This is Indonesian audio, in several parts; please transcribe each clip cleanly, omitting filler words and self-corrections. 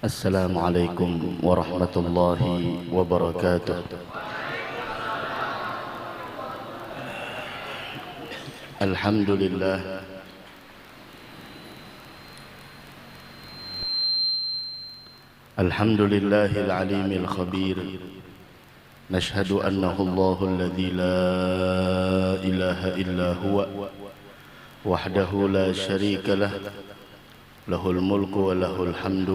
السلام عليكم ورحمة الله وبركاته. الحمد لله الحمد لله العليم الخبير، نشهد أنه الله الذي لا إله إلا هو وحده لا شريك له، له الملك وله الحمد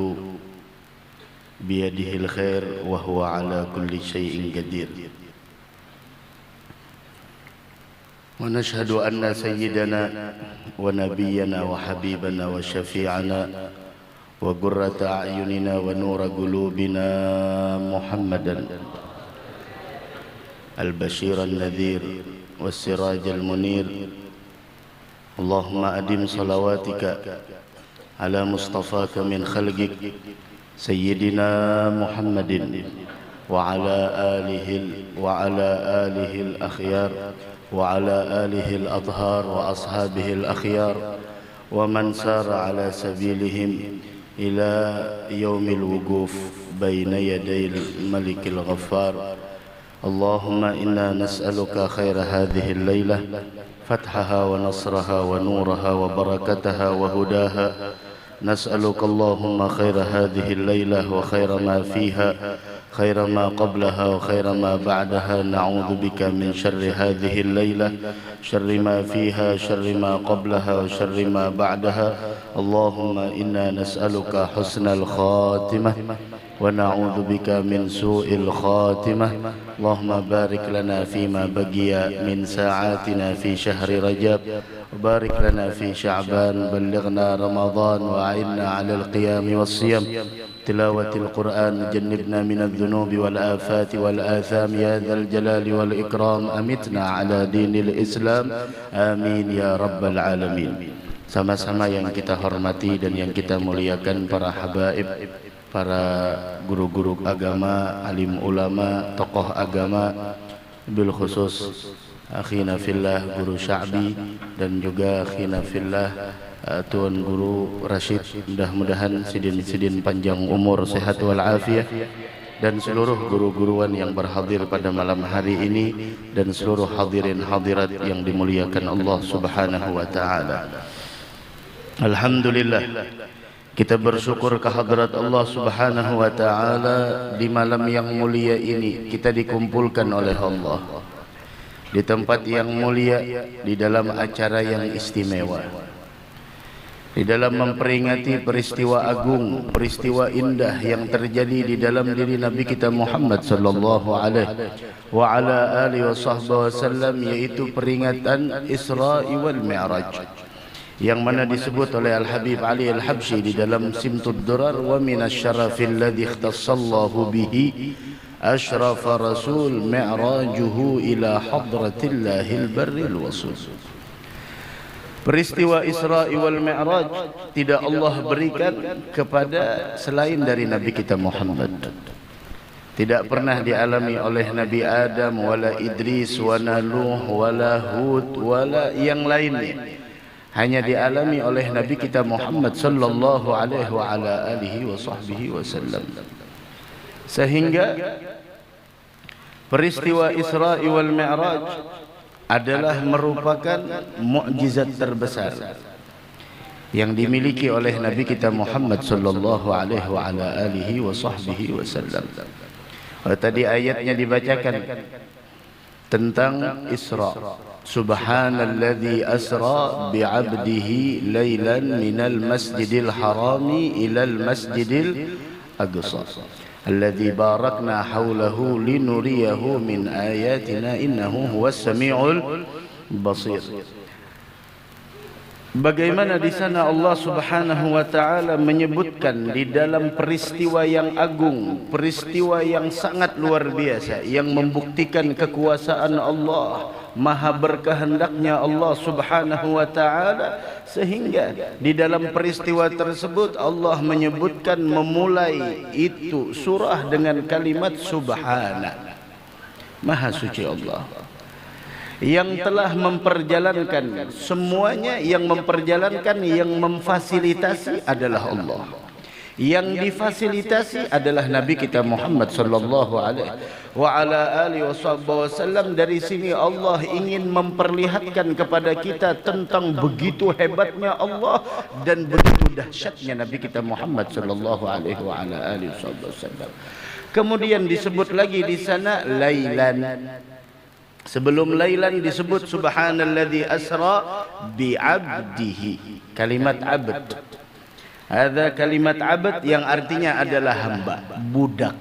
بيده الخير وهو على كل شيء قدير. ونشهد أن سيدنا ونبينا وحبيبنا وشفيعنا وقرة أعيننا ونور قلوبنا محمدا البشير النذير والسراج المنير. اللهم أدم صلواتك على مصطفاك من خلقك سيدنا محمد وعلى آله الأخيار وعلى آله الأطهار وأصحابه الأخيار ومن سار على سبيلهم إلى يوم الوقوف بين يدي الملك الغفار. اللهم إنا نسألك خير هذه الليلة، فتحها ونصرها ونورها وبركتها وهداها. نسألك اللهم خير هذه الليلة وخير ما فيها، خير ما قبلها وخير ما بعدها. نعوذ بك من شر هذه الليلة، شر ما فيها، شر ما قبلها وشر ما بعدها. اللهم إنا نسألك حسن الخاتمة ونعوذ بك من سوء الخاتمة. اللهم بارك لنا فيما بقي من ساعاتنا في شهر رجب، وبارك لنا في شعبان، بلغنا رمضان وأعنا على القيام والصيام، تلاوة القرآن، جنبنا من الذنوب والآفات والآثام يا ذا الجلال والإكرام. أمتنا على دين الإسلام، آمين يا رب العالمين. Sama-sama yang kita hormati dan yang kita muliakan para habaib, para guru-guru agama, alim ulama, tokoh agama, bil khusus akhina fillah Guru Sya'bi dan juga akhina fillah Tuan Guru Rashid. Mudah-mudahan sidin panjang umur, sehat wal afiah, dan seluruh guru-guruan yang berhadir pada malam hari ini dan seluruh hadirin hadirat yang dimuliakan Allah Subhanahu wa taala. Alhamdulillah, kita bersyukur kehadrat Allah Subhanahu wa taala di malam yang mulia ini kita dikumpulkan oleh Allah di tempat yang mulia, di dalam acara yang istimewa, di dalam memperingati peristiwa agung, peristiwa indah yang terjadi di dalam diri Nabi kita Muhammad sallallahu alaihi wa ala alihi wasallam, yaitu peringatan Isra wal Mi'raj, yang mana disebut oleh Al-Habib Ali Al-Habsyi di dalam Simtud Durar, wa minasyarafil ladzi ikhtassallahu bihi ashrafa rasul mi'rajuhu ila hadratillahil barril wasul. Peristiwa Isra wal Mi'raj tidak Allah berikan kepada selain dari Nabi kita Muhammad. Tidak pernah dialami oleh Nabi Adam, wala Idris, wala Nuh, wala Hud, wala yang lainnya. Hanya dialami oleh Nabi kita Muhammad sallallahu alaihi wa ala alihi wa sahbihi wasallam. Sehingga peristiwa Isra wal Mi'raj adalah merupakan mukjizat terbesar yang dimiliki oleh Nabi kita Muhammad sallallahu alaihi wa ala alihi wa sahbihi wasallam. Tadi ayatnya dibacakan tentang Isra. Subhanalladzi asra bi'abdihi laylan minal masjidil harami ilal masjidil aqsa alladzi barakna hawlahu linuriyahu min ayatina innahu huwas samiul basir. Bagaimana di sana Allah Subhanahu wa taala menyebutkan di dalam peristiwa yang agung, peristiwa yang sangat luar biasa yang membuktikan kekuasaan Allah, maha berkehendaknya Allah Subhanahu wa taala, sehingga di dalam peristiwa tersebut Allah menyebutkan memulai itu surah dengan kalimat subhana, maha suci Allah. Yang telah memperjalankan semuanya, yang memperjalankan, yang memfasilitasi adalah Allah. Yang difasilitasi adalah Nabi kita Muhammad sallallahu alaihi wa ala alihi wasallam. Dari sini Allah ingin memperlihatkan kepada kita tentang begitu hebatnya Allah dan begitu dahsyatnya Nabi kita Muhammad sallallahu alaihi wa ala alihi wasallam. Kemudian disebut lagi di sana lailan. Sebelum lailan disebut subhanalladzi asra bi 'abdihi. Kalimat 'abd, ada kalimat abad yang artinya adalah hamba, budak.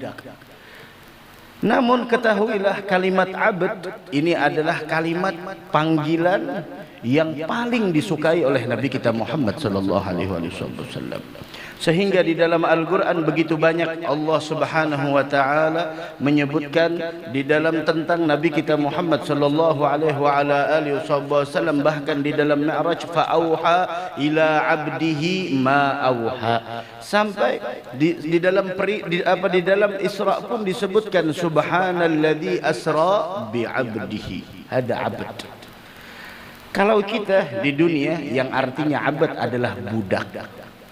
Namun ketahuilah kalimat abad ini adalah kalimat panggilan yang paling disukai oleh Nabi kita Muhammad sallallahu alaihi wasallam. Sehingga di dalam Al-Quran begitu banyak Allah subhanahu wa ta'ala menyebutkan di dalam tentang Nabi kita Muhammad sallallahu alaihi wa ala alihi wasallam. Bahkan di dalam Mi'raj, fa'auha ila abdihi ma auha. Sampai di dalam di dalam Isra pun disebutkan subhanalladzi asra bi abdihi. Ada abd. Kalau kita di dunia yang artinya abd adalah budak,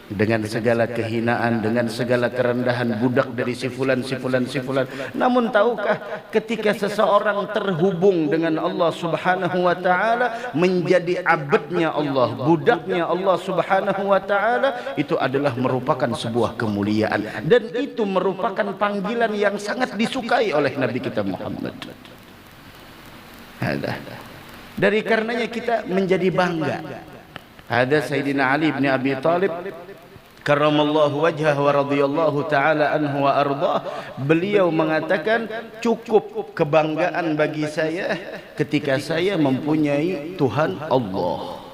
dengan segala kehinaan, dengan segala kerendahan, budak dari sifulan. Namun tahukah ketika seseorang terhubung dengan Allah subhanahu wa ta'ala, menjadi abadnya Allah, budaknya Allah subhanahu wa ta'ala, itu adalah merupakan sebuah kemuliaan. Dan itu merupakan panggilan yang sangat disukai oleh Nabi kita Muhammad. Dari karenanya kita menjadi bangga. Ada Sayyidina Ali bin Abi Thalib karramallahu wajhah wa radhiyallahu ta'ala anhu wa ardhah. Beliau mengatakan, cukup kebanggaan bagi saya ketika saya mempunyai Tuhan Allah,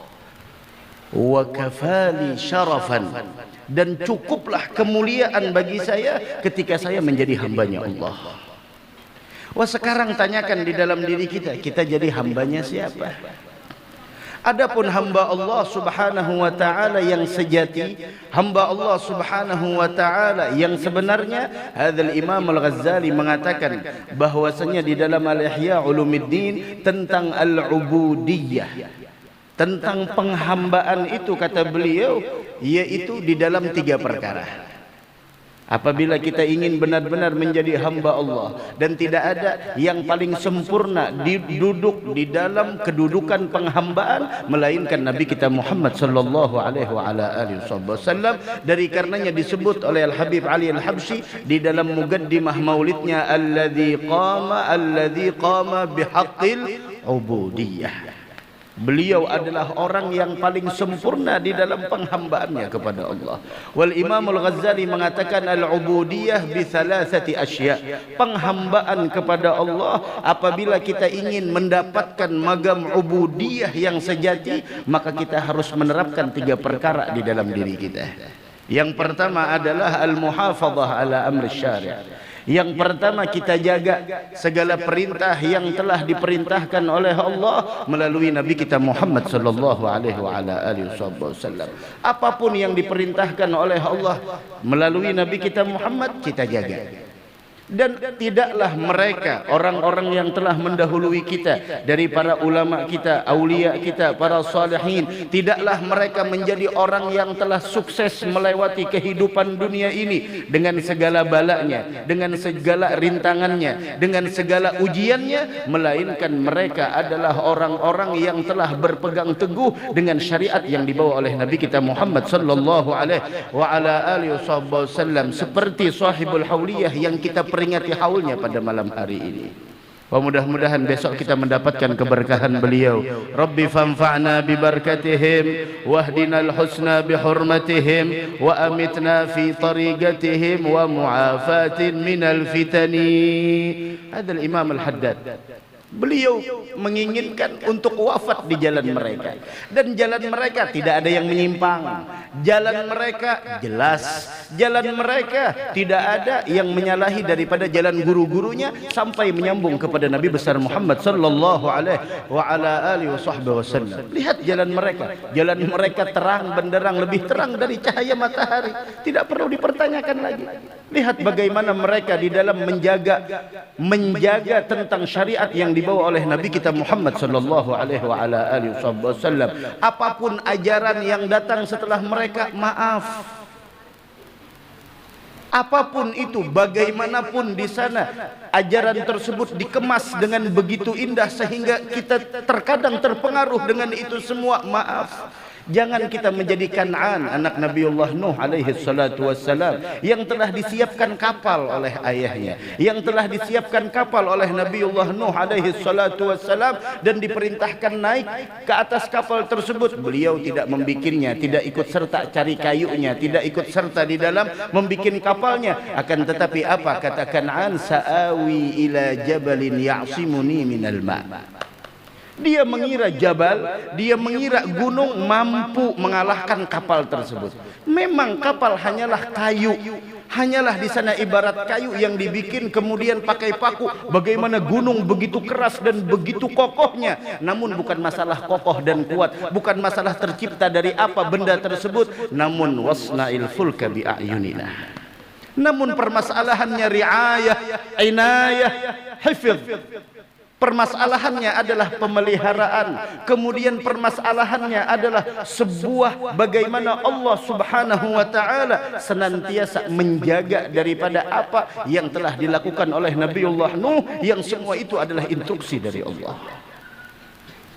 wa kafali syarafan, dan cukuplah kemuliaan bagi saya ketika saya menjadi hambanya Allah. Wah, sekarang tanyakan di dalam diri kita, kita jadi hambanya siapa? Adapun hamba Allah subhanahu wa ta'ala yang sejati, hamba Allah subhanahu wa ta'ala yang sebenarnya, hadzal Imam Al-Ghazali mengatakan bahwasanya di dalam Al-Ihya Ulumuddin tentang al-ubudiyah, tentang penghambaan itu, kata beliau, yaitu di dalam 3 perkara. Apabila kita ingin benar-benar menjadi hamba Allah, dan tidak ada yang paling sempurna duduk di dalam kedudukan penghambaan melainkan Nabi kita Muhammad sallallahu alaihi wa ala alihi wasallam. Dari karenanya disebut oleh Al-Habib Ali Al-Habsyi di dalam mugaddimah maulidnya, alladzi qama bihaqqil ubudiyah. Beliau adalah orang yang paling sempurna di dalam penghambaannya kepada Allah. Wal Imam Al-Ghazali mengatakan al-ubudiyah bi thalathati asya. Penghambaan kepada Allah, apabila kita ingin mendapatkan magam ubudiyah yang sejati, maka kita harus menerapkan 3 perkara di dalam diri kita. Yang pertama adalah al-muhafadzah ala amri syari'. Yang pertama, kita jaga segala perintah yang telah diperintahkan oleh Allah melalui Nabi kita Muhammad sallallahu alaihi wa ala alihi wasallam. Apapun yang diperintahkan oleh Allah melalui Nabi kita Muhammad, kita jaga. Dan tidaklah mereka, orang-orang yang telah mendahului kita, dari para ulama kita, aulia kita, para salihin, tidaklah mereka menjadi orang yang telah sukses melewati kehidupan dunia ini dengan segala balanya, dengan segala rintangannya, dengan segala ujiannya, melainkan mereka adalah orang-orang yang telah berpegang teguh dengan syariat yang dibawa oleh Nabi kita Muhammad sallallahu alaihi wa ala alihi wasallam, seperti sahibul hauliyah yang kita peringati haulnya pada malam hari ini. Mudah-mudahan besok kita mendapatkan keberkahan beliau. Rabbi fanfa'na bi barakatihim wahdinal husna bi hurmatihim wa amitna fi tariqatihim wa mu'afatin minal fitani. Hadzal Imam Al-Haddad. Beliau menginginkan untuk wafat di jalan mereka, dan jalan mereka tidak ada yang menyimpang, jalan mereka jelas, jalan mereka tidak ada yang menyalahi daripada jalan guru-gurunya sampai menyambung kepada Nabi besar Muhammad sallallahu alaihi wa ala alihi wasallam. Lihat jalan mereka terang benderang, lebih terang dari cahaya matahari, tidak perlu dipertanyakan lagi. Lihat bagaimana mereka di dalam menjaga tentang syariat yang dibawa oleh Nabi kita Muhammad sallallahu alaihi wa ala alihi wasallam. Apapun ajaran yang datang setelah mereka, maaf, Apapun itu, bagaimanapun di sana ajaran tersebut dikemas dengan begitu indah sehingga kita terkadang terpengaruh dengan itu semua. Maaf, jangan kita menjadi Kan'an, anak Nabiullah Nuh alaihi salatu wassalam, yang telah disiapkan kapal oleh ayahnya, yang telah disiapkan kapal oleh Nabiullah Nuh alaihi salatu wassalam, dan diperintahkan naik ke atas kapal tersebut. Beliau tidak membikinnya, tidak ikut serta cari kayunya, tidak ikut serta di dalam membikin kapalnya. Akan tetapi apa kata Kan'an? Sa'awi ila jabalin ya'simuni minal ma'. Dia mengira jabal, dia mengira gunung mampu mengalahkan kapal tersebut. Memang kapal hanyalah kayu, hanyalah di sana ibarat kayu yang dibikin kemudian pakai paku. Bagaimana gunung begitu keras dan begitu kokohnya. Namun bukan masalah kokoh dan kuat, bukan masalah tercipta dari apa benda tersebut. Namun wasna'il fulka bi'ayunina. Namun permasalahannya riayah, inayah, hifz. Permasalahannya adalah pemeliharaan. Kemudian permasalahannya adalah sebuah bagaimana Allah Subhanahu wa taala senantiasa menjaga daripada apa yang telah dilakukan oleh Nabiullah Nuh, yang semua itu adalah instruksi dari Allah.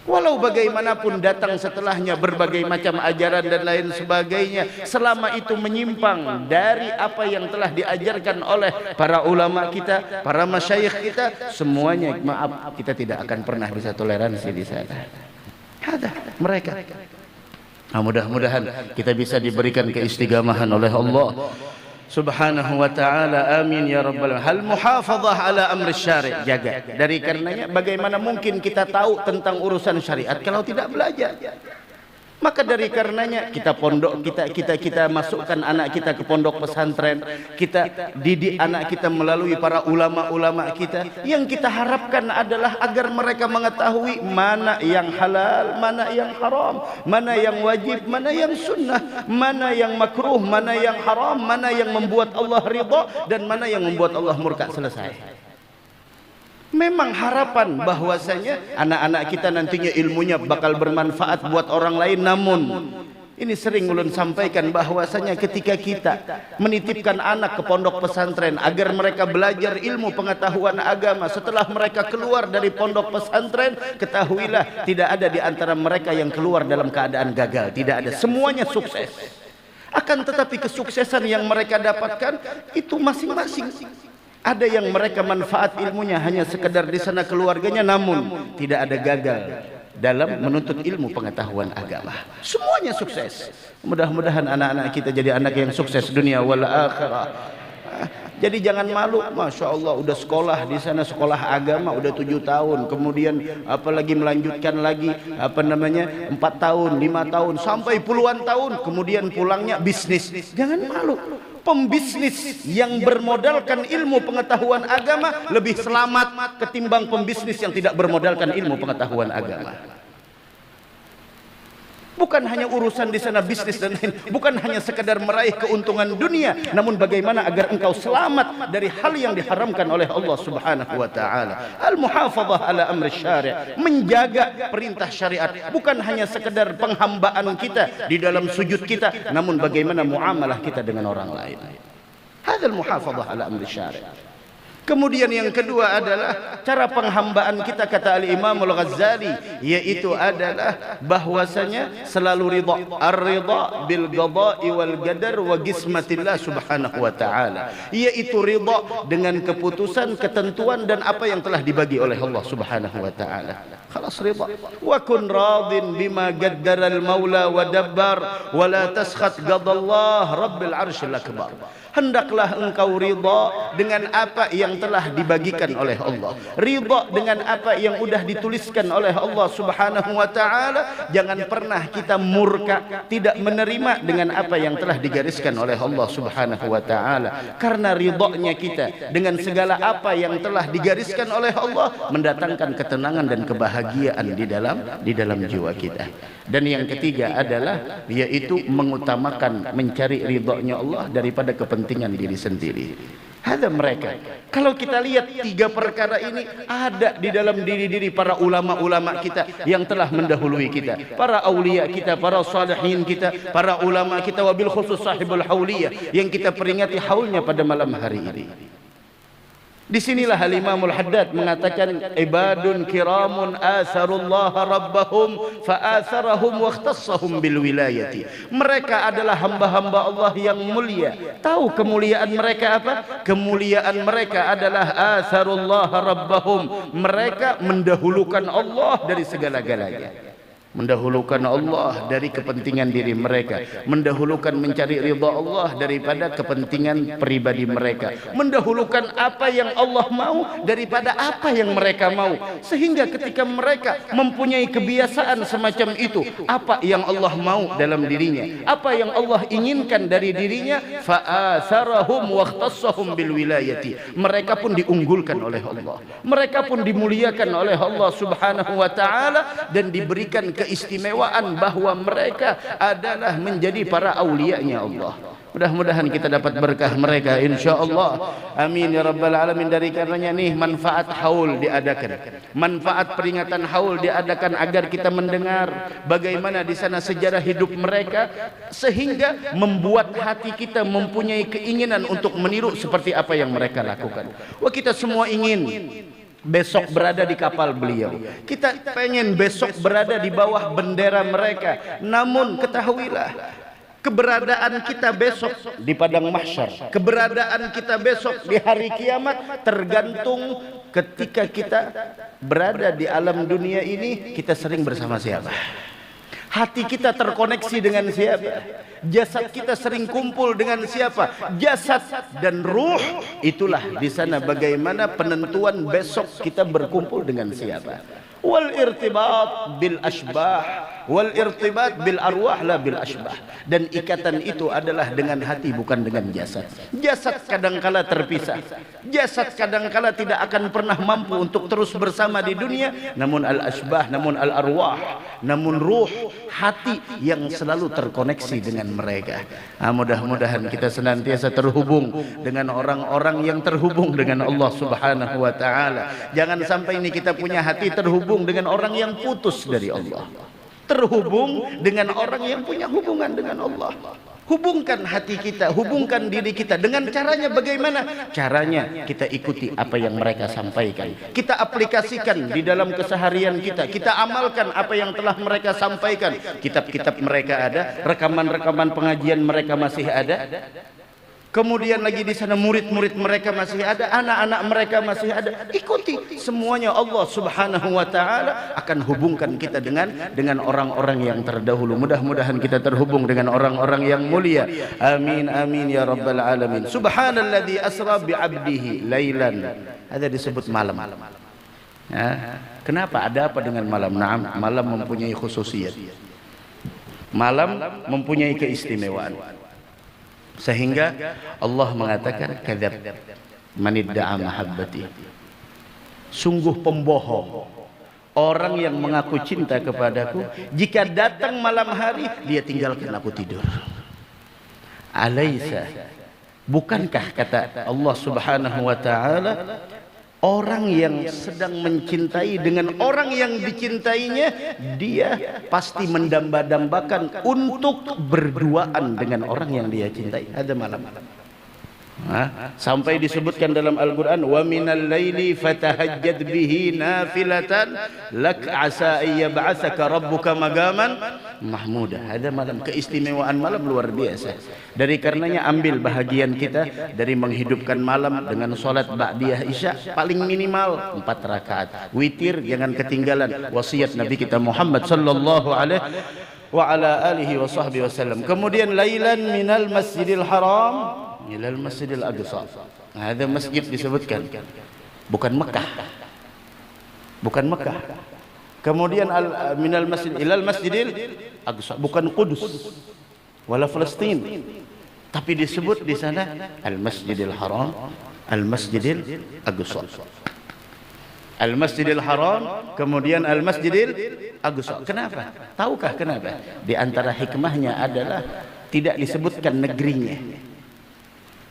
Walau bagaimanapun datang setelahnya berbagai macam ajaran dan lain sebagainya, selama itu menyimpang dari apa yang telah diajarkan oleh para ulama kita, para masyayikh kita, semuanya maaf, kita tidak akan pernah bisa toleransi di sana. Ada mereka. Nah, mudah-mudahan kita bisa diberikan keistiqamahan oleh Allah Subhanahu wa ta'ala. Amin ya rabbal alamin. Hal muhafazah ala amri syari', jaga. Dari karenanya bagaimana mungkin kita tahu tentang urusan syariat kalau tidak belajar? Maka dari karenanya kita pondok, kita masukkan anak kita ke pondok pesantren, kita didik anak kita melalui para ulama-ulama kita. Yang kita harapkan adalah agar mereka mengetahui mana yang halal, mana yang haram, mana yang wajib, mana yang sunnah, mana yang makruh, mana yang haram, mana yang membuat Allah ridha dan mana yang membuat Allah murka. Selesai. Memang harapan bahwasanya anak-anak kita nantinya ilmunya bakal bermanfaat buat orang lain. Namun ini sering ulun sampaikan bahwasanya ketika kita menitipkan anak ke pondok pesantren agar mereka belajar ilmu pengetahuan agama, setelah mereka keluar dari pondok pesantren, ketahuilah tidak ada di antara mereka yang keluar dalam keadaan gagal. Tidak ada, semuanya sukses. Akan tetapi kesuksesan yang mereka dapatkan itu masing-masing. Ada yang mereka manfaat ilmunya hanya sekedar di sana keluarganya, namun tidak ada gagal dalam menuntut ilmu pengetahuan agama. Semuanya sukses. Mudah-mudahan anak-anak kita jadi anak yang sukses dunia wal akhirah. Jadi jangan malu, masya Allah udah sekolah di sana, sekolah agama udah 7 tahun, kemudian apalagi melanjutkan lagi 4 tahun, 5 tahun, sampai puluhan tahun, kemudian pulangnya bisnis. Jangan malu. Pembisnis yang bermodalkan ilmu pengetahuan agama lebih selamat ketimbang pembisnis yang tidak bermodalkan ilmu pengetahuan agama. Bukan hanya urusan di sana bisnis dan lain, bukan hanya sekedar meraih keuntungan dunia, namun bagaimana agar engkau selamat dari hal yang diharamkan oleh Allah Subhanahu wa taala. Al-muhafazah ala amri syari', menjaga perintah syariat, bukan hanya sekedar penghambaan kita di dalam sujud kita, namun bagaimana muamalah kita dengan orang lain. Hadzal muhafazah ala amri syari'. Kemudian yang kedua adalah cara penghambaan kita, kata Al-Imam Al-Ghazali, yaitu adalah bahwasanya selalu ridha. Ar-ridha bil qada'i wal qadar wa qismatillah subhanahu wa ta'ala, yaitu ridha dengan keputusan, ketentuan dan apa yang telah dibagi oleh Allah Subhanahu wa ta'ala. Khalas ridha. Wa kun radin bima qaddara al-maula wa dabbar wa la taskhat qadallah rabbil arsyil akbar. Hendaklah engkau ridha dengan apa yang telah dibagikan oleh Allah, ridha dengan apa yang sudah dituliskan oleh Allah Subhanahu wa taala. Jangan pernah kita murka, tidak menerima dengan apa yang telah digariskan oleh Allah Subhanahu wa taala, karena ridhanya kita dengan segala apa yang telah digariskan oleh Allah mendatangkan ketenangan dan kebahagiaan di dalam jiwa kita. Dan yang ketiga adalah yaitu mengutamakan mencari ridhonya Allah daripada kepentingan diri sendiri. Ada mereka. Kalau kita lihat tiga perkara ini ada di dalam diri-diri para ulama-ulama kita yang telah mendahului kita, para aulia kita, para salihin kita, para ulama kita, wabil khusus sahibul hauliyah yang kita peringati haulnya pada malam hari ini. Disinilah Al-Imamul Haddad mengatakan ibadun kiramun atharullah rabbahum fa'atharahum wa ikhtassahum bil wilayati. Mereka adalah hamba-hamba Allah yang mulia. Tahu kemuliaan mereka apa? Kemuliaan mereka adalah atharullah rabbahum. Mereka mendahulukan Allah dari segala-galanya. Mendahulukan Allah dari kepentingan diri mereka, mendahulukan mencari ridha Allah daripada kepentingan pribadi mereka, mendahulukan apa yang Allah mau daripada apa yang mereka mau, sehingga ketika mereka mempunyai kebiasaan semacam itu, apa yang Allah mau dalam dirinya, apa yang Allah inginkan dari dirinya, fa'atharahum wa ikhtassahum bil wilayati, mereka pun diunggulkan oleh Allah, mereka pun dimuliakan oleh Allah Subhanahu wa taala, dan diberikan keistimewaan bahwa mereka adalah menjadi para aulianya Allah. Mudah-mudahan kita dapat berkah mereka insyaallah. Amin ya rabbal alamin. Dari karenanya nih manfaat haul diadakan, manfaat peringatan haul diadakan agar kita mendengar bagaimana di sana sejarah hidup mereka, sehingga membuat hati kita mempunyai keinginan untuk meniru seperti apa yang mereka lakukan. Wah, kita semua ingin besok berada di kapal beliau. Kita pengen besok berada di bawah bendera mereka. Namun ketahuilah, keberadaan kita besok di padang mahsyar, keberadaan kita besok di hari kiamat tergantung ketika kita berada di alam dunia ini, kita sering bersama siapa? Hati kita terkoneksi dengan siapa? Jasad kita sering kumpul dengan siapa? Jasad dan ruh, itulah di sana bagaimana penentuan besok kita berkumpul dengan siapa. Wal irtibat bil asbah, wal irtibat bil arwah la bil asbah. Dan ikatan itu adalah dengan hati, bukan dengan jasad. Jasad kadangkala terpisah, jasad kadangkala tidak akan pernah mampu untuk terus bersama di dunia. Namun al asbah, namun al arwah, namun ruh, hati yang selalu terkoneksi dengan mereka. Mudah-mudahan kita senantiasa terhubung dengan orang-orang yang terhubung dengan Allah Subhanahu wa taala. Jangan sampai ini kita punya hati terhubung dengan orang yang putus dari Allah, terhubung dengan orang yang punya hubungan dengan Allah. Hubungkan hati kita, hubungkan diri kita. Dengan caranya bagaimana? Caranya kita ikuti apa yang mereka sampaikan, kita aplikasikan di dalam keseharian kita, kita amalkan apa yang telah mereka sampaikan. Kitab-kitab mereka ada, rekaman-rekaman pengajian mereka masih ada, kemudian lagi di sana murid-murid mereka masih ada, anak-anak mereka masih ada. Ikuti semuanya. Allah Subhanahu wa taala akan hubungkan kita dengan orang-orang yang terdahulu. Mudah-mudahan kita terhubung dengan orang-orang yang mulia. Amin amin ya rabbal alamin. Subhanalladzi asra bi 'abdihi lailan. Ada disebut malam. Kenapa? Ada apa dengan malam? Naam, malam mempunyai khususiyat. Malam mempunyai keistimewaan. Sehingga Allah mengatakan kadzab man idda'a mahabbati. Sungguh pembohong orang yang mengaku cinta kepadaku, jika datang malam hari dia tinggalkan aku tidur. Alaisa, bukankah kata Allah Subhanahu wa taala, orang yang sedang mencintai dengan orang yang dicintainya, dia pasti mendamba-dambakan untuk berduaan dengan orang yang dia cintai. Ada malam. Sampai disebutkan dalam Al-Quran, wa minal laili fatahajjad bihi nafilatan lak asa ayyab'atsaka rabbuka maqaman mahmuda. Ada malam, keistimewaan malam luar biasa. Dari karenanya ambil bahagian kita dari menghidupkan malam dengan salat ba'diyah isya paling minimal 4 rakaat. Witir jangan ketinggalan, wasiat Nabi kita Muhammad sallallahu alaihi wa ala alihi wa sahbihi wasallam. Kemudian lailan minal masjidil haram ilal masjidil aqsa. Ada masjid disebutkan, bukan Mekah, bukan Mekah. Kemudian minal masjid ilal masjidil aqsa, bukan Kudus wala Palestin, tapi disebut di sana al masjidil haram, al masjidil aqsa, al masjidil haram, kemudian al masjidil aqsa. Kenapa? Tahukah kenapa? Di antara hikmahnya adalah tidak disebutkan negerinya,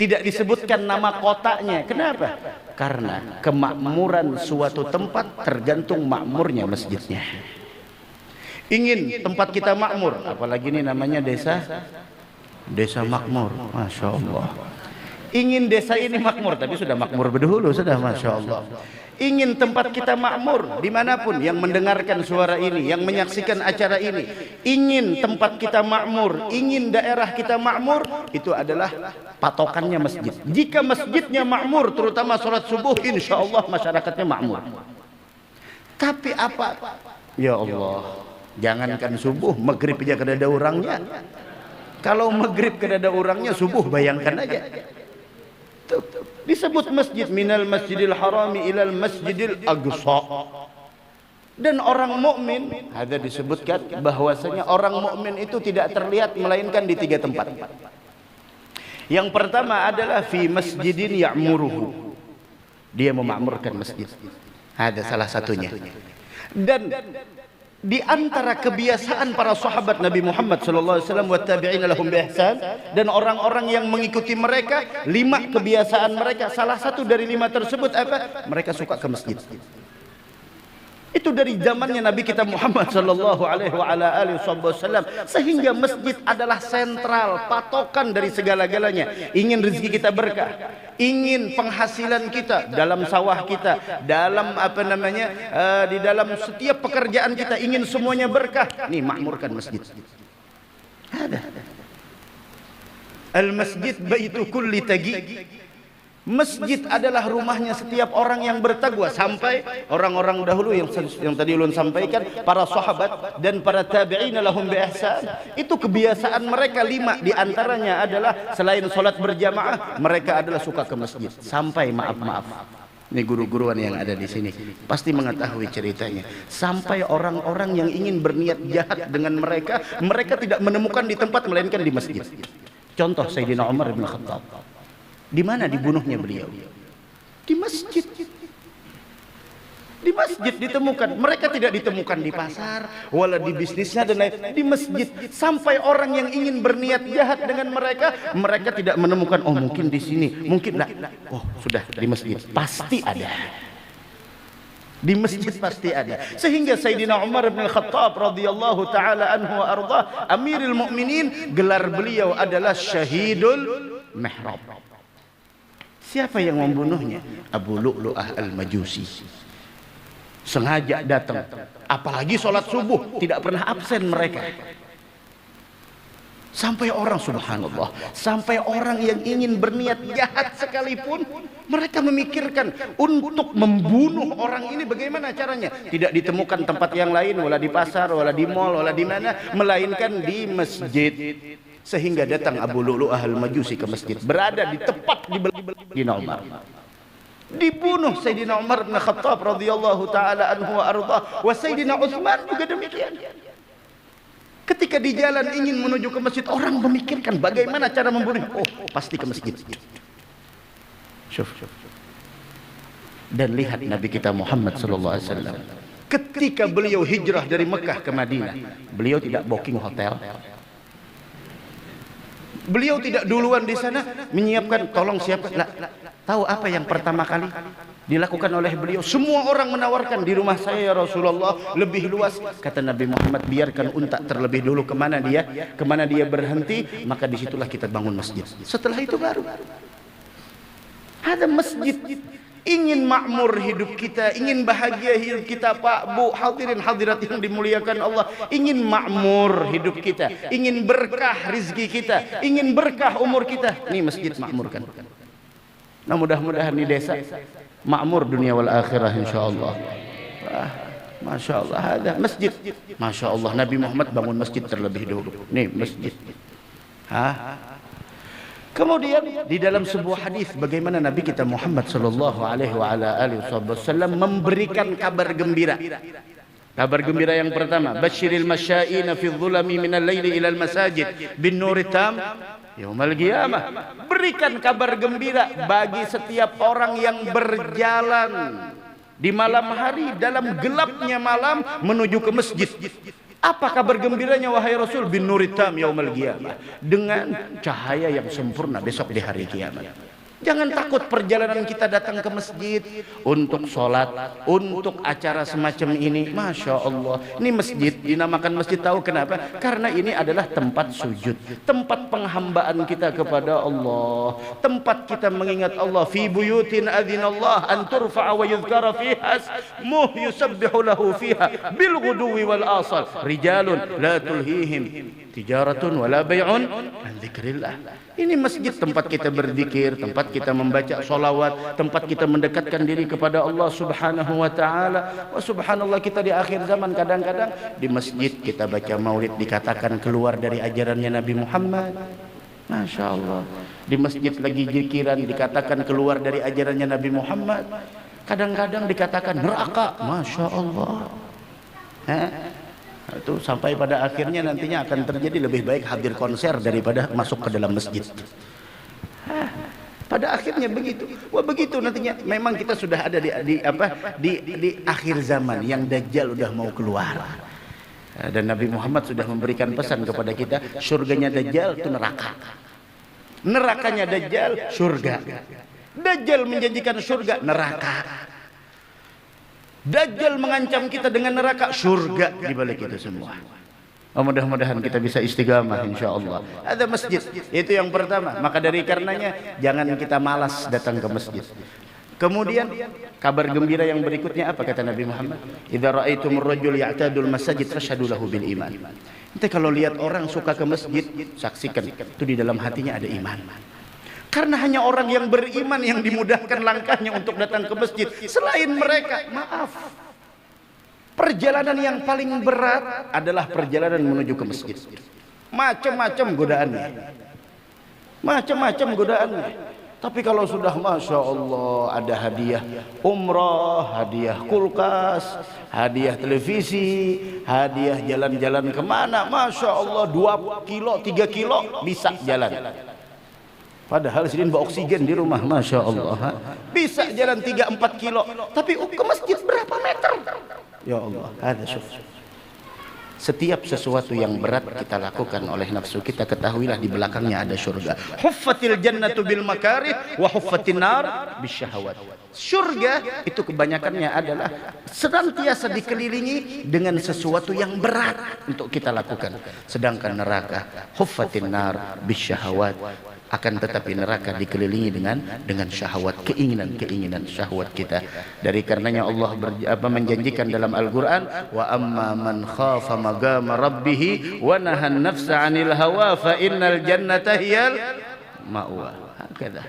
Tidak disebutkan nama kotanya. Kenapa? Karena kemakmuran suatu tempat tergantung makmurnya masjidnya. Ingin tempat kita makmur, apalagi ini namanya desa makmur, masya Allah. Ingin desa ini makmur, tapi sudah makmur berdahulu, sudah masya Allah. Ingin tempat kita makmur dimanapun yang mendengarkan suara ini, yang menyaksikan acara ini, ingin tempat kita makmur, ingin daerah kita makmur, itu adalah patokannya masjid. Jika masjidnya makmur, terutama sholat subuh, insya Allah masyarakatnya makmur. Tapi apa? Ya Allah, jangankan subuh, maghrib aja kada ada orangnya. Kalau maghrib kada ada orangnya, subuh bayangkan aja. Disebut masjid, minal masjidil harami ilal masjidil aqsa. Dan orang mukmin, ada disebutkan bahwasanya orang mukmin itu tidak terlihat melainkan di 3 tempat. Yang pertama adalah fi masjidin ya'muruhu, dia memakmurkan masjid. Ada salah satunya. Dan di antara kebiasaan para sahabat Nabi Muhammad sallallahu alaihi wasallam wa tabi'in lahum bi ihsan dan orang-orang yang mengikuti mereka, 5 kebiasaan mereka, salah satu dari 5 tersebut apa? Mereka suka ke masjid. Itu dari zamannya Nabi kita Muhammad sallallahu alaihi wasallam, sehingga masjid adalah sentral, patokan dari segala-galanya. Ingin rezeki kita berkah, ingin penghasilan kita dalam sawah kita, dalam di dalam setiap pekerjaan kita, ingin semuanya berkah. Nih, makmurkan masjid. Ada. Al-masjid baitu kulli taqi. Masjid adalah rumahnya setiap orang yang bertakwa. Sampai orang-orang dahulu yang tadi ulun sampaikan, para sahabat dan para tabi'in lahum bi ihsan, itu kebiasaan mereka 5 di antaranya adalah selain sholat berjamaah, mereka adalah suka ke masjid. Sampai maaf ini guru-guruan yang ada di sini pasti mengetahui ceritanya. Sampai orang-orang yang ingin berniat jahat dengan mereka tidak menemukan di tempat melainkan di masjid. Contoh Sayyidina Umar bin Khattab. Di mana dibunuhnya beliau? Di masjid. Di masjid ditemukan. Mereka tidak ditemukan di pasar, wala di bisnisnya dan lain. Di masjid. Sampai orang yang ingin berniat jahat dengan mereka tidak menemukan. Oh, mungkin di sini, mungkin lah. Oh, sudah di masjid. Pasti ada. Di masjid pasti ada. Sehingga Sayyidina Umar bin Khattab radhiyallahu taala anhu wa arda, Amirul Mukminin, gelar beliau adalah Syahidul Mihrab. Siapa yang membunuhnya? Abu Lu'lu'ah al-Majusi. Sengaja datang, apalagi sholat subuh, tidak pernah absen mereka. Sampai orang, subhanallah, sampai orang yang ingin berniat jahat sekalipun, mereka memikirkan untuk membunuh orang ini bagaimana caranya. Tidak ditemukan tempat yang lain, wala di pasar, wala di mall, wala di mana, melainkan di masjid. Sehingga datang Abu Lu'lu'ah al-Majusi ke masjid, berada di tepat di Sayyidina Umar. Dibunuh Sayyidina Umar bin Khattab radhiyallahu taala anhu wa arda, wa Sayyidina Utsman juga demikian. Ketika di jalan ingin menuju ke masjid, orang memikirkan bagaimana cara membunuh. Oh, pasti ke masjid. Syuf. Dan lihat Nabi kita Muhammad sallallahu alaihi wasallam. Ketika beliau hijrah dari Mekah ke Madinah, beliau tidak booking hotel. Beliau tidak duluan di sana menyiapkan, tolong siapa. Tahu apa yang pertama kali dilakukan oleh beliau? Semua orang menawarkan, di rumah saya ya Rasulullah lebih luas. Kata Nabi Muhammad, biarkan unta terlebih dulu kemana dia berhenti, maka disitulah kita bangun masjid. Setelah itu baru ada masjid. Ingin makmur hidup kita, ingin bahagia hidup kita, Pak, Bu, hadirin hadirat yang dimuliakan Allah, ingin makmur hidup kita, ingin berkah rizki kita, ingin berkah umur kita, nih masjid makmurkan. Nah, mudah-mudahan di desa makmur dunia wal akhirah insyaallah. Masya Allah, ada masjid. Masya Allah, Nabi Muhammad bangun masjid terlebih dahulu. Nih masjid. Kemudian di dalam sebuah hadis bagaimana Nabi kita Muhammad sallallahu alaihi wasallam memberikan kabar gembira. Kabar gembira yang pertama, basyiril masyaina fi dhulami minal laili ilal masajid bin nuri tam yaumal qiyamah. Berikan kabar gembira bagi setiap orang yang berjalan di malam hari dalam gelapnya malam menuju ke masjid. Apa kabar gembiranya wahai Rasul? Bin nuritam yaumal qiyamah, dengan cahaya yang sempurna besok di hari kiamat. Jangan takut perjalanan kita datang ke masjid untuk sholat, untuk acara semacam ini. Masya Allah, ini masjid dinamakan masjid, tahu kenapa? Karena ini adalah tempat sujud, tempat penghambaan kita kepada Allah, tempat kita mengingat Allah. Fi buyutin adzinallah an turfa'a wa yudhkara fiha ismuh yusabbihu lahu fiha bil ghuduwi wal asal rijalun la tulhihim tijaratun wala bay'un an dzikrillah. Ini masjid tempat kita berzikir, tempat kita membaca solawat, tempat kita mendekatkan diri kepada Allah Subhanahu wa ta'ala. Wa subhanallah, kita di akhir zaman kadang-kadang di masjid kita baca maulid dikatakan keluar dari ajarannya Nabi Muhammad. Masya Allah, di masjid lagi zikiran dikatakan keluar dari ajarannya Nabi Muhammad. Kadang-kadang dikatakan neraka. Masya Allah. Itu sampai pada akhirnya nantinya akan terjadi lebih baik hadir konser daripada masuk ke dalam masjid. Pada akhirnya begitu. Wah, begitu nantinya. Memang kita sudah ada di akhir zaman yang Dajjal udah mau keluar. Dan Nabi Muhammad sudah memberikan pesan kepada kita, surganya Dajjal itu neraka. Nerakanya Dajjal surga. Dajjal menjanjikan surga, neraka. Dajjal mengancam kita dengan neraka, surga di balik itu semua. Mudah-mudahan kita bisa istiqamah insyaallah. Ada masjid, itu yang pertama. Maka dari karenanya jangan kita malas datang ke masjid. Kemudian kabar gembira yang berikutnya apa kata Nabi Muhammad? Idza ra'aitumur rajul ya'tadul masajid fashhadu lahu bil iman. Nanti kalau lihat orang suka ke masjid, saksikan itu di dalam hatinya ada iman. Karena hanya orang yang beriman yang dimudahkan langkahnya untuk datang ke masjid. Selain mereka, maaf, perjalanan yang paling berat adalah perjalanan menuju ke masjid. Macam-macam godaannya, macam-macam godaannya. Tapi kalau sudah Masya Allah ada hadiah umrah, hadiah kulkas, hadiah televisi, hadiah jalan-jalan kemana, Masya Allah 2 kilo, 3 kilo bisa jalan. Padahal sidin bawa oksigen di rumah, Masya Allah. Bisa jalan 3-4 kilo. Tapi ke masjid berapa meter? Ya Allah, ada syuf. Setiap sesuatu yang berat kita lakukan oleh nafsu kita, ketahuilah di belakangnya ada surga. Huffatil jannatu bil makarih wa huffatin nar bisyahawat. Surga itu kebanyakannya adalah senantiasa dikelilingi dengan sesuatu yang berat untuk kita lakukan. Sedangkan neraka huffatin nar bisyahawat, akan tetapi neraka dikelilingi dengan syahwat, keinginan syahwat kita. Dari karenanya Allah menjanjikan dalam Al-Qur'an, wa amma man khafa maqama rabbih wa nahan nafsa 'anil hawa fa innal jannata hiyal ma'wa. Hakada.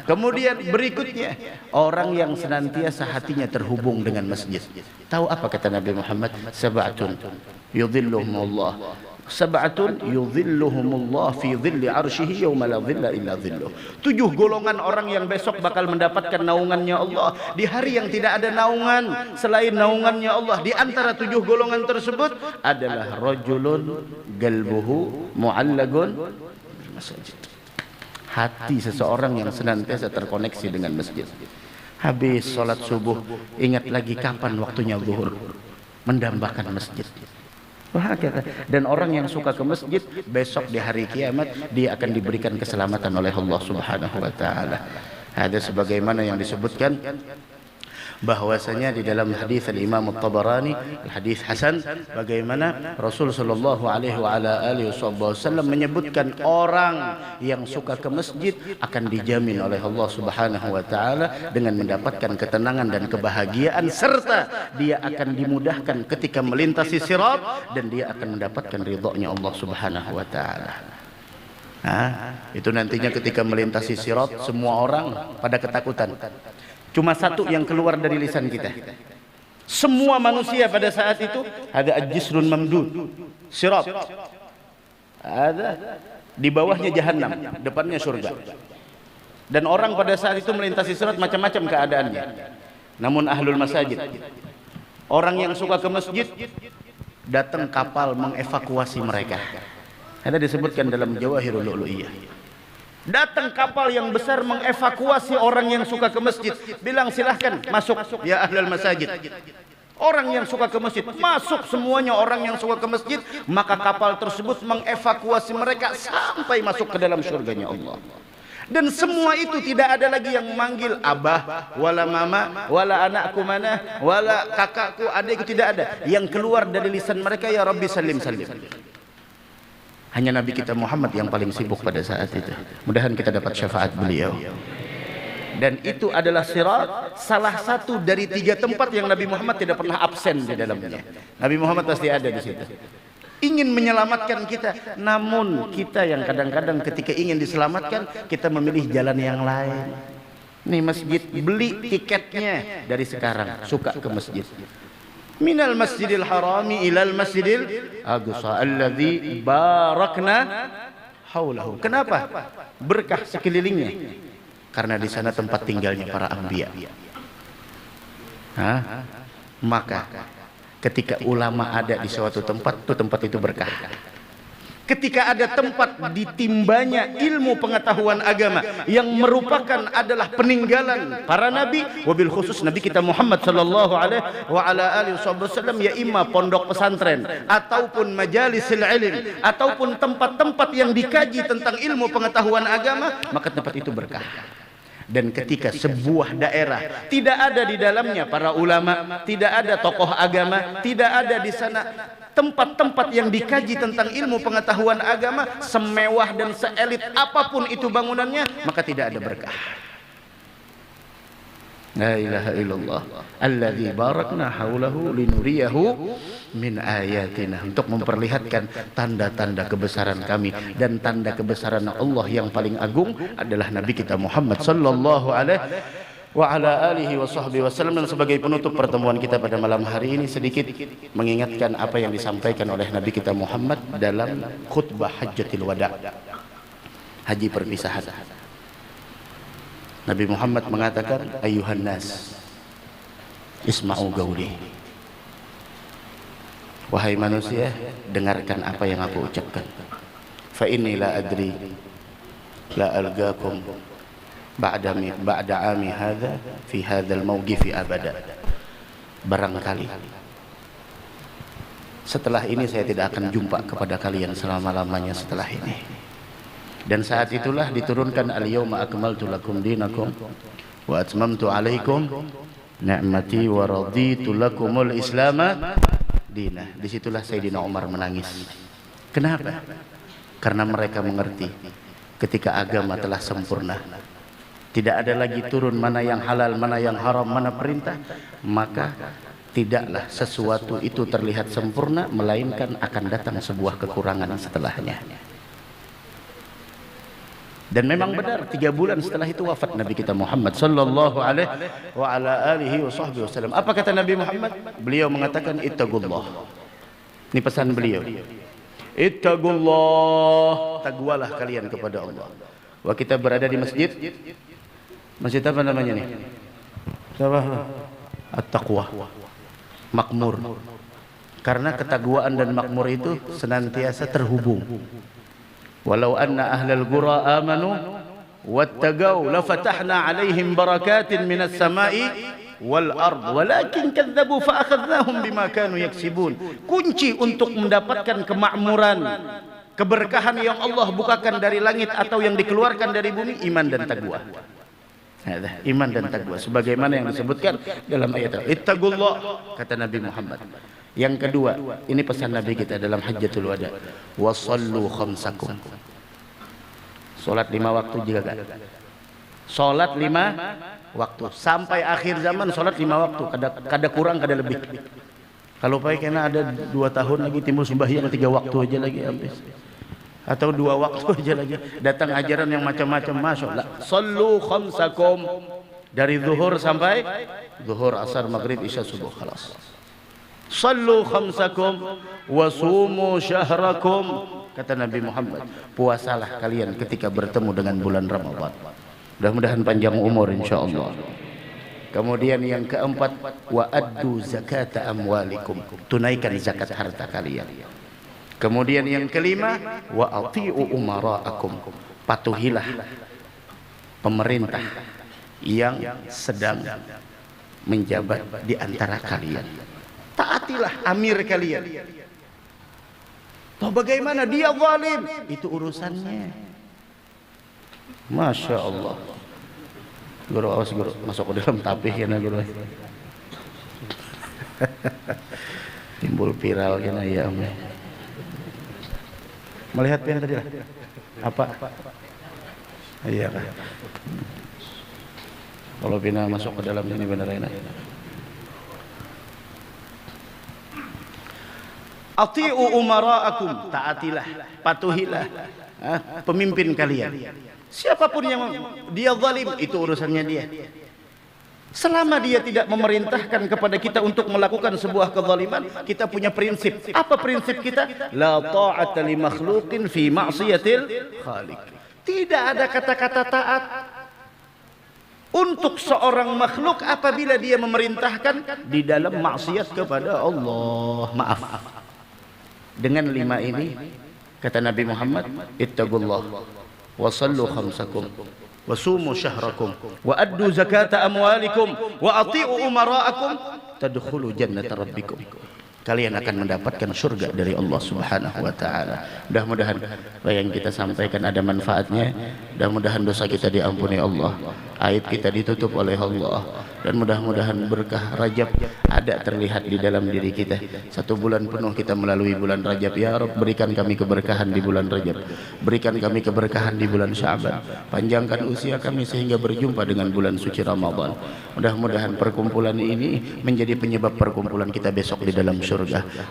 Kemudian berikutnya orang yang senantiasa hatinya terhubung dengan masjid. Tahu apa kata Nabi Muhammad? Sab'atun yudhilluhumullah. Sab'atun yudhilluhumullah fi dhilli arsyihi yauma la dhilla illa dhilluh. 7 golongan orang yang besok bakal mendapatkan naungannya Allah di hari yang tidak ada naungan selain naungannya Allah. Di antara 7 golongan tersebut adalah rajulun qalbuhu mu'allaqun bil masajid. Hati seseorang yang senantiasa terkoneksi dengan masjid. Habis sholat subuh ingat lagi kapan waktunya zuhur, mendambakan masjid. Dan orang yang suka ke masjid besok di hari kiamat dia akan diberikan keselamatan oleh Allah Subhanahu wa taala. Ada sebagaimana yang disebutkan bahwasanya di dalam hadis Imam At-Tabarani, hadis hasan, bagaimana Rasul sallallahu alaihi wasallam menyebutkan orang yang suka ke masjid akan dijamin oleh Allah Subhanahu wa taala dengan mendapatkan ketenangan dan kebahagiaan, serta dia akan dimudahkan ketika melintasi sirat dan dia akan mendapatkan ridhonya Allah Subhanahu wa taala. Itu nantinya ketika melintasi sirat semua orang pada ketakutan. Cuma satu yang keluar dari lisan kita. Semua manusia pada saat itu ada ajisrun mamdud, sirat. Ada di bawahnya jahannam, depannya surga. Dan orang pada saat itu melintasi sirat macam-macam keadaannya. Namun ahlul masajid, orang yang suka ke masjid, datang kapal mengevakuasi mereka. Ada disebutkan dalam Jawahirul Lu'lu'iyah. Datang kapal yang besar mengevakuasi orang yang suka ke masjid, bilang silahkan masuk ya ahlul masajid. Orang yang suka ke masjid, masuk semuanya orang yang suka ke masjid, maka kapal tersebut mengevakuasi mereka sampai masuk ke dalam surganya Allah. Dan semua itu tidak ada lagi yang manggil abah, wala mama, wala anakku mana, wala kakakku, adikku, tidak ada. Yang keluar dari lisan mereka, ya Rabbi salim salim. Hanya Nabi kita Muhammad yang paling sibuk pada saat itu. Mudah-mudahan kita dapat syafaat beliau. Dan itu adalah sirat, salah satu dari 3 tempat yang Nabi Muhammad tidak pernah absen di dalamnya. Nabi Muhammad pasti ada di situ. Ingin menyelamatkan kita, namun kita yang kadang-kadang ketika ingin diselamatkan, kita memilih jalan yang lain. Nih masjid, beli tiketnya dari sekarang, suka ke masjid. Minal masjidil harami ilal masjidil aqsa alladzi barakna haulahu. Kenapa? Berkah sekelilingnya. Karena di sana tempat tinggalnya para anbiya. Maka ketika ulama ada di suatu tempat, tempat itu berkah. Ketika ada tempat ditimbanya ilmu pengetahuan agama yang merupakan adalah peninggalan para nabi, wabil khusus nabi kita Muhammad sallallahu alaihi wasallam, ya imma pondok pesantren ataupun majalisil ilm ataupun tempat-tempat yang dikaji tentang ilmu pengetahuan agama, maka tempat itu berkah. Dan ketika sebuah daerah tidak ada di dalamnya para ulama, tidak ada tokoh agama, tidak ada di sana tempat-tempat yang dikaji tentang ilmu pengetahuan agama, semewah dan seelit apapun itu bangunannya, maka tidak ada berkah. La ilaha illallah alladzi barakna haulahu linuriyahu min ayatina, untuk memperlihatkan tanda-tanda kebesaran kami, dan tanda kebesaran Allah yang paling agung adalah Nabi kita Muhammad sallallahu alaihi wa ala alihi wa sahbihi wasallam. Dan sebagai penutup pertemuan kita pada malam hari ini, sedikit mengingatkan apa yang disampaikan oleh Nabi kita Muhammad dalam khutbah Hajjatul Wada, haji perpisahan. Nabi Muhammad mengatakan, ayuhan nas isma'u gauli, wahai manusia, dengarkan apa yang aku ucapkan. Fa inni la adri la algaakum ba'da ami hadza fi hadzal mawqifi abada. Barangkali setelah ini saya tidak akan jumpa kepada kalian selama-lamanya setelah ini. Dan saat itulah diturunkan al-yawma akmaltu lakum dinakum wa atmamtu alaikum ni'mati wa raditu lakumul islama dina. Disitulah Sayyidina Umar menangis. Kenapa? Karena mereka mengerti ketika agama telah sempurna, tidak ada lagi turun mana yang halal, mana yang haram, mana perintah, maka tidaklah sesuatu itu terlihat sempurna, melainkan akan datang sebuah kekurangan setelahnya. Dan memang benar 3 bulan setelah itu wafat Nabi kita Muhammad sallallahu alaihi wa ala alihi wasallam. Apa kata Nabi Muhammad? Beliau mengatakan ittaqullah. Ini pesan beliau. Ittaqullah, taqwalah kalian kepada Allah. Wah, kita berada di masjid. Masjid apa namanya nih? Apa? At-taqwa. Makmur. Karena ketakwaan dan makmur itu senantiasa terhubung. Walau anna ahlal qura amanu wattaqau lafatahna alaihim barakatin minas samai wal ard walakin kadzabu fa akhadnahum bima kanu yaksibun. Kunci untuk mendapatkan kemakmuran, keberkahan yang Allah bukakan dari langit atau yang dikeluarkan dari bumi, iman dan takwa. Iman dan takwa sebagaimana yang disebutkan dalam ayat ittaqullah, kata Nabi Muhammad. Yang kedua, ini pesan Nabi kita dalam Hajjatul Wada, wasallu khamsakum. Salat 5 waktu juga kan? Salat 5 waktu sampai akhir zaman, salat 5 waktu, kada kurang kada lebih. Kalau baik karena ada 2 tahun lagi timbul sembahyang 3 waktu aja lagi habis. Atau 2 waktu aja lagi. Datang ajaran yang macam-macam, masyaallah. Sallu khamsakum, dari zuhur sampai zuhur, asar, maghrib, isya, subuh, khalas. Sallu khamsakum wasumu syahrakum, kata Nabi Muhammad, puasalah kalian ketika bertemu dengan bulan Ramadan. Mudah-mudahan panjang umur insyaallah. Kemudian yang keempat, wa addu zakata amwalikum, tunaikan zakat harta kalian. Kemudian yang kelima, wa ati'u umara'akum, patuhilah pemerintah yang sedang menjabat di antara kalian. taatilah amir kalian. Toh bagaimana dia zalim, itu urusannya. Masya Allah. Guru awas guru masuk ke dalam tapih ya guru. Timbul viral kena ya Om. Melihat yang tadi lah. Apa? Iya kan. Kalau Pina masuk ke dalam sini benar enak. Ati'u umara'akum, taatilah, patuhilah pemimpin kalian. Siapapun yang dia zalim, itu urusannya dia. Selama dia tidak memerintahkan kepada kita untuk melakukan sebuah kezaliman, kita punya prinsip. Apa prinsip kita? La ta'ata li makhluqin fi ma'siyatil khaliq. Tidak ada kata-kata taat untuk seorang makhluk apabila dia memerintahkan di dalam maksiat kepada Allah. Maaf. Dengan 5 ini kata Nabi Muhammad, ittaqullah wa sallu khamsakum wa sumu syahrakum wa addu zakata amwalikum wa ati'u umara'akum tadkhulu jannata rabbikum. Kalian akan mendapatkan surga dari Allah Subhanahu wa taala. Mudah-mudahan apa yang kita sampaikan ada manfaatnya. Mudah-mudahan dosa kita diampuni Allah, aib kita ditutup oleh Allah, dan mudah-mudahan berkah Rajab ada terlihat di dalam diri kita. 1 bulan penuh kita melalui bulan Rajab. Ya Rabb, berikan kami keberkahan di bulan Rajab, berikan kami keberkahan di bulan Sya'ban, panjangkan usia kami sehingga berjumpa dengan bulan suci Ramadan. Mudah-mudahan perkumpulan ini menjadi penyebab perkumpulan kita besok di dalam surga.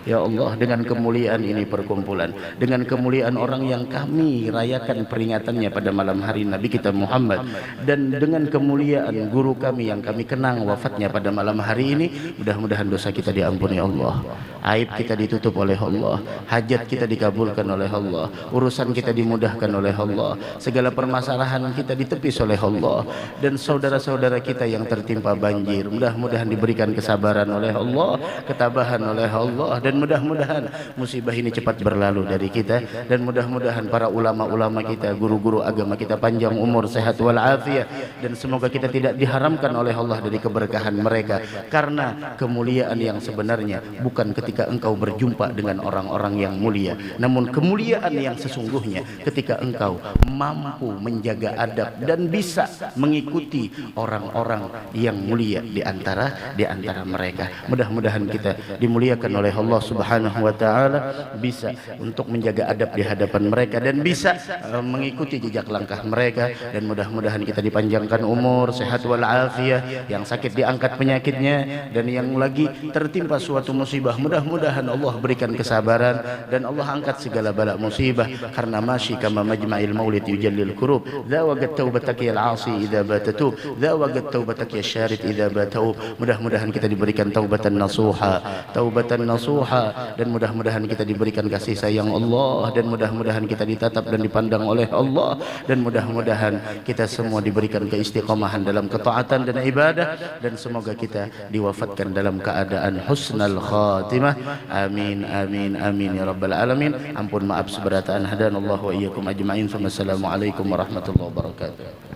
Ya Allah, dengan kemuliaan ini perkumpulan, dengan kemuliaan orang yang kami rayakan peringatannya pada malam hari Nabi kita Muhammad, dan dengan kemuliaan guru kami yang kami kenang wafatnya pada malam hari ini, mudah-mudahan dosa kita diampuni Allah, aib kita ditutup oleh Allah, hajat kita dikabulkan oleh Allah, urusan kita dimudahkan oleh Allah, segala permasalahan kita ditepis oleh Allah, dan saudara-saudara kita yang tertimpa banjir mudah-mudahan diberikan kesabaran oleh Allah, ketabahan oleh Allah, dan mudah-mudahan musibah ini cepat berlalu dari kita, dan mudah-mudahan para ulama-ulama kita, guru-guru agama kita panjang umur, sehat walafiat, dan semoga kita tidak diharamkan oleh Allah dari keberkahan mereka, karena kemuliaan yang sebenarnya bukan ketika engkau berjumpa dengan orang-orang yang mulia, namun kemuliaan yang sesungguhnya ketika engkau mampu menjaga adab dan bisa mengikuti orang-orang yang mulia di antara mereka. Mudah-mudahan kita dimuliakan oleh Allah Subhanahu wa taala, bisa untuk menjaga adab di hadapan mereka dan bisa mengikuti jejak langkah mereka, dan mudah-mudahan kita dipanjangkan umur, sehat walafiat, yang sakit diangkat penyakitnya, dan yang lagi tertimpa suatu musibah mudah-mudahan Allah berikan kesabaran dan Allah angkat segala bala musibah, karena masyi kama majma'il maulid yujallil kurub, dza waqat taubatak ya al-asi idza batatu, dza waqat taubatak ya syarid idza batau. Mudah-mudahan kita diberikan taubatan nasuha, dan mudah-mudahan kita diberikan kasih sayang Allah, dan mudah-mudahan kita ditatap dan dipandang oleh Allah, dan mudah-mudahan kita semua diberikan keistiqomahan dalam ketaatan dan ibadah, dan semoga kita diwafatkan dalam keadaan husnul khatimah. Amin amin amin ya rabbal alamin. Ampun maaf seberataan, hadanallahu wa iyyakum ajma'in. Wassalamualaikum warahmatullahi wabarakatuh.